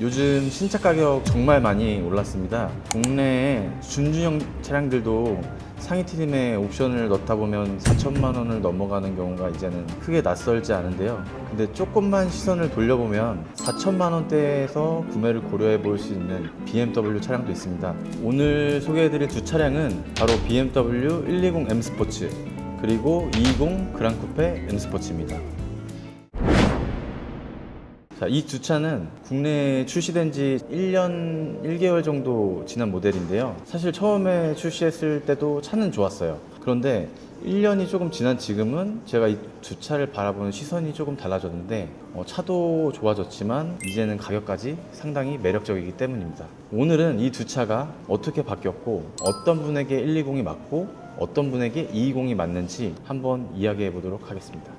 요즘 신차 가격 정말 많이 올랐습니다. 국내에 준준형 차량들도 상위 트림에 옵션을 넣다 보면 4천만 원을 넘어가는 경우가 이제는 크게 낯설지 않은데요. 근데 조금만 시선을 돌려보면 4천만 원대에서 구매를 고려해 볼 수 있는 BMW 차량도 있습니다. 오늘 소개해드릴 두 차량은 바로 BMW 120 M 스포츠 그리고 220 그랑 쿠페 M 스포츠입니다. 자, 이 두 차는 국내에 출시된 지 1년 1개월 정도 지난 모델인데요. 사실 처음에 출시했을 때도 차는 좋았어요. 그런데 1년이 조금 지난 지금은 제가 이 두 차를 바라보는 시선이 조금 달라졌는데 차도 좋아졌지만 이제는 가격까지 상당히 매력적이기 때문입니다. 오늘은 이 두 차가 어떻게 바뀌었고 어떤 분에게 120이 맞고 어떤 분에게 220이 맞는지 한번 이야기해 보도록 하겠습니다.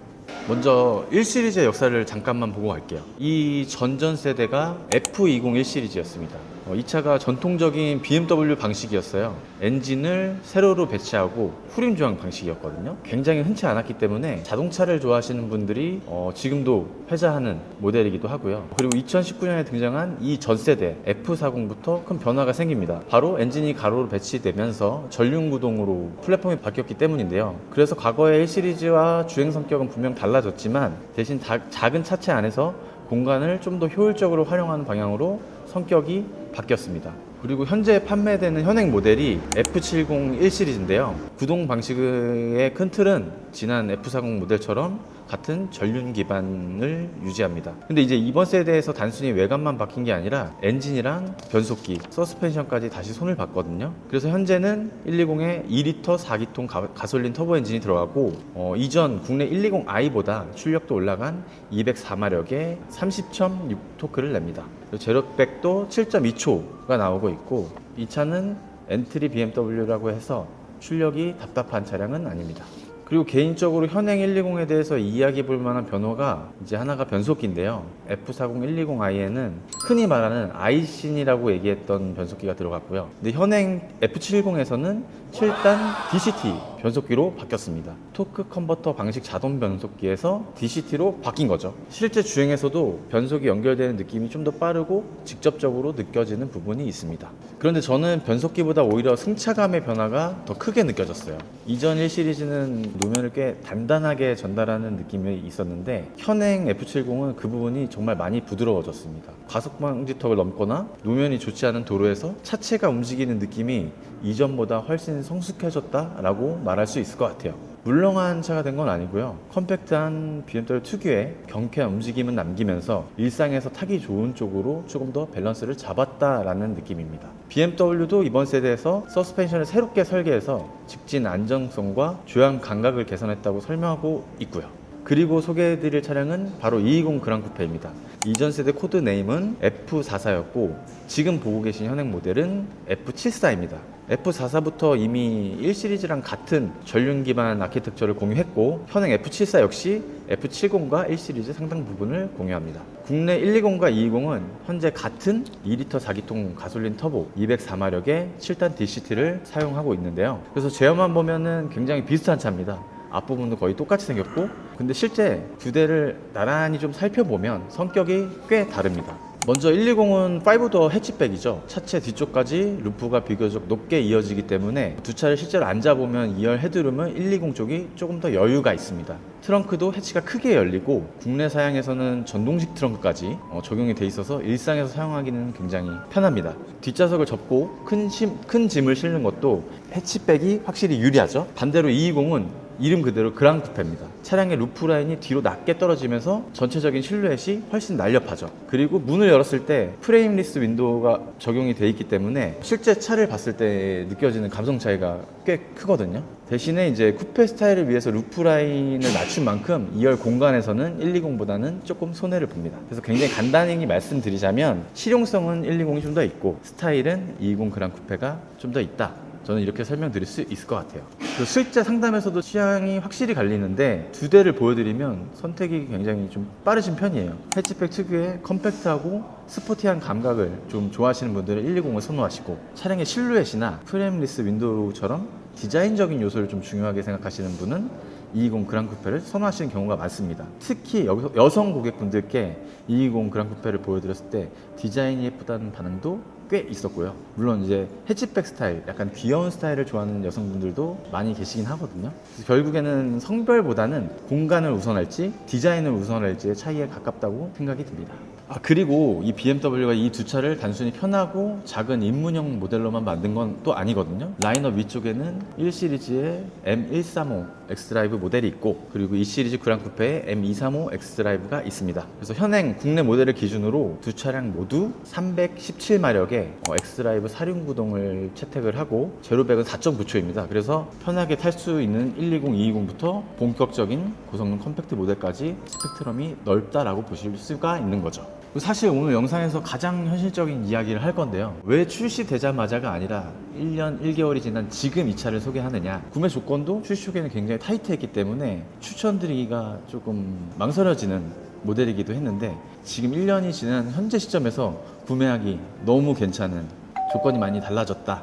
먼저 1시리즈의 역사를 잠깐만 보고 갈게요. 이 전전 세대가 F201 시리즈였습니다. 이 차가 전통적인 BMW 방식이었어요. 엔진을 세로로 배치하고 후림 조향 방식이었거든요. 굉장히 흔치 않았기 때문에 자동차를 좋아하시는 분들이 지금도 회자하는 모델이기도 하고요. 그리고 2019년에 등장한 이 전 세대 F40부터 큰 변화가 생깁니다. 바로 엔진이 가로로 배치되면서 전륜구동으로 플랫폼이 바뀌었기 때문인데요. 그래서 과거의 1시리즈와 주행 성격은 분명 달라졌지만 대신 작은 차체 안에서 공간을 좀 더 효율적으로 활용하는 방향으로 성격이 바뀌었습니다. 그리고 현재 판매되는 현행 모델이 F70 1시리즈인데요. 구동 방식의 큰 틀은 지난 F40 모델처럼 같은 전륜 기반을 유지합니다. 근데 이제 이번 세대에서 단순히 외관만 바뀐 게 아니라 엔진이랑 변속기, 서스펜션까지 다시 손을 봤거든요. 그래서 현재는 120에 2리터 4기통 가솔린 터보 엔진이 들어가고 이전 국내 120i보다 출력도 올라간 204마력의 30.6토크를 냅니다. 제로백도 7.2초가 나오고 있고 이 차는 엔트리 BMW라고 해서 출력이 답답한 차량은 아닙니다. 그리고 개인적으로 현행 120에 대해서 이야기해 볼 만한 변화가 이제 하나가 변속기인데요. F40 120i에는 흔히 말하는 아이신이라고 얘기했던 변속기가 들어갔고요. 근데 현행 F70에서는 7단 DCT 변속기로 바뀌었습니다. 토크 컨버터 방식 자동 변속기에서 DCT로 바뀐 거죠. 실제 주행에서도 변속이 연결되는 느낌이 좀 더 빠르고 직접적으로 느껴지는 부분이 있습니다. 그런데 저는 변속기보다 오히려 승차감의 변화가 더 크게 느껴졌어요. 이전 1시리즈는 노면을 꽤 단단하게 전달하는 느낌이 있었는데 현행 F70은 그 부분이 정말 많이 부드러워졌습니다. 과속방지턱을 넘거나 노면이 좋지 않은 도로에서 차체가 움직이는 느낌이 이전보다 훨씬 성숙해졌다라고 말할 수 있을 것 같아요. 물렁한 차가 된 건 아니고요. 컴팩트한 BMW 특유의 경쾌한 움직임은 남기면서 일상에서 타기 좋은 쪽으로 조금 더 밸런스를 잡았다라는 느낌입니다. BMW도 이번 세대에서 서스펜션을 새롭게 설계해서 직진 안정성과 조향 감각을 개선했다고 설명하고 있고요. 그리고 소개해드릴 차량은 바로 220 그랑 쿠페입니다. 이전 세대 코드 네임은 F44였고 지금 보고 계신 현행 모델은 F74입니다. F44부터 이미 1시리즈랑 같은 전륜 기반 아키텍처를 공유했고 현행 F74 역시 F70과 1시리즈 상당 부분을 공유합니다. 국내 120과 220은 현재 같은 2리터 4기통 가솔린 터보 204마력의 7단 DCT를 사용하고 있는데요. 그래서 제어만 보면은 굉장히 비슷한 차입니다. 앞부분도 거의 똑같이 생겼고 근데 실제 두 대를 나란히 좀 살펴보면 성격이 꽤 다릅니다. 먼저 120은 5도어 해치백이죠. 차체 뒤쪽까지 루프가 비교적 높게 이어지기 때문에 두 차를 실제로 앉아보면 2열 헤드룸은 120 쪽이 조금 더 여유가 있습니다. 트렁크도 해치가 크게 열리고 국내 사양에서는 전동식 트렁크까지 적용이 돼 있어서 일상에서 사용하기는 굉장히 편합니다. 뒷좌석을 접고 큰 짐을 실는 것도 해치백이 확실히 유리하죠. 반대로 220은 이름 그대로 그랑 쿠페입니다. 차량의 루프 라인이 뒤로 낮게 떨어지면서 전체적인 실루엣이 훨씬 날렵하죠. 그리고 문을 열었을 때 프레임리스 윈도우가 적용이 돼 있기 때문에 실제 차를 봤을 때 느껴지는 감성 차이가 꽤 크거든요. 대신에 이제 쿠페 스타일을 위해서 루프 라인을 낮춘 만큼 2열 공간에서는 120보다는 조금 손해를 봅니다. 그래서 굉장히 간단히 말씀드리자면 실용성은 120이 좀 더 있고 스타일은 220 그랑 쿠페가 좀 더 있다. 저는 이렇게 설명드릴 수 있을 것 같아요. 실제 상담에서도 취향이 확실히 갈리는데 두 대를 보여드리면 선택이 굉장히 좀 빠르신 편이에요. 해치백 특유의 컴팩트하고 스포티한 감각을 좀 좋아하시는 분들은 120을 선호하시고 차량의 실루엣이나 프레임리스 윈도우처럼 디자인적인 요소를 좀 중요하게 생각하시는 분은 220 그랑 쿠페를 선호하시는 경우가 많습니다. 특히 여성 고객분들께 220 그랑 쿠페를 보여드렸을 때 디자인이 예쁘다는 반응도 꽤 있었고요. 물론 이제 해치백 스타일, 약간 귀여운 스타일을 좋아하는 여성분들도 많이 계시긴 하거든요. 그래서 결국에는 성별보다는 공간을 우선할지 디자인을 우선할지의 차이에 가깝다고 생각이 듭니다. 그리고 이 BMW가 이 두 차를 단순히 편하고 작은 입문형 모델로만 만든 건 또 아니거든요. 라인업 위쪽에는 1 시리즈의 M135 엑스드라이브 모델이 있고, 그리고 2 시리즈 그랑 쿠페에 M235 엑스드라이브가 있습니다. 그래서 현행 국내 모델을 기준으로 두 차량 모두 317마력의 엑스드라이브 4륜 구동을 채택을 하고 제로백은 4.9초입니다. 그래서 편하게 탈 수 있는 120, 220부터 본격적인 고성능 컴팩트 모델까지 스펙트럼이 넓다라고 보실 수가 있는 거죠. 사실 오늘 영상에서 가장 현실적인 이야기를 할 건데요. 왜 출시되자마자가 아니라 1년 1개월이 지난 지금 이 차를 소개하느냐. 구매 조건도 출시 초기에는 굉장히 타이트했기 때문에 추천드리기가 조금 망설여지는 모델이기도 했는데, 지금 1년이 지난 현재 시점에서 구매하기 너무 괜찮은, 조건이 많이 달라졌다,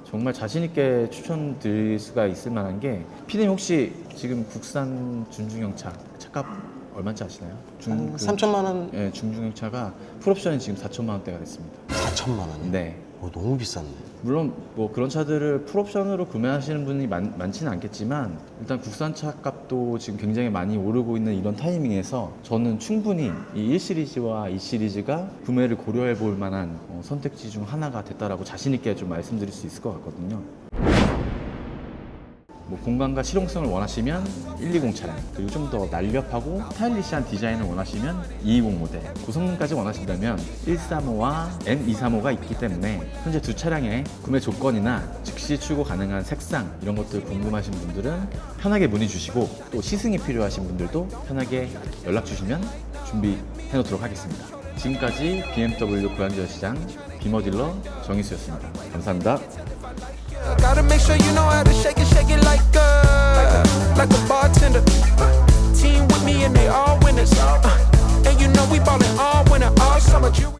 정말 자신있게 추천드릴 수가 있을 만한 게, 피디님 혹시 지금 국산 준중형 차값 얼마인지 아시나요? 3천만 원? 예, 중중형 차가 풀옵션이 지금 4천만 원대가 됐습니다. 4천만 원이요? 네. 너무 비쌌네. 물론 뭐 그런 차들을 풀옵션으로 구매하시는 분이 많지는 않겠지만, 일단 국산차 값도 지금 굉장히 많이 오르고 있는 이런 타이밍에서 저는 충분히 이 1 시리즈와 2 시리즈가 구매를 고려해 볼 만한 선택지 중 하나가 됐다라고 자신 있게 좀 말씀드릴 수 있을 것 같거든요. 뭐 공간과 실용성을 원하시면 120 차량, 그리고 좀 더 날렵하고 스타일리시한 디자인을 원하시면 220 모델, 고성능까지 원하신다면 135와 M235가 있기 때문에 현재 두 차량의 구매 조건이나 즉시 출고 가능한 색상, 이런 것들 궁금하신 분들은 편하게 문의 주시고, 또 시승이 필요하신 분들도 편하게 연락 주시면 준비해 놓도록 하겠습니다. 지금까지 BMW 고양시장 비머딜러 정희수였습니다. 감사합니다. Gotta make sure you know how to shake it like a bartender. Team with me and they all winners. And you know we ballin' all winter, all summer.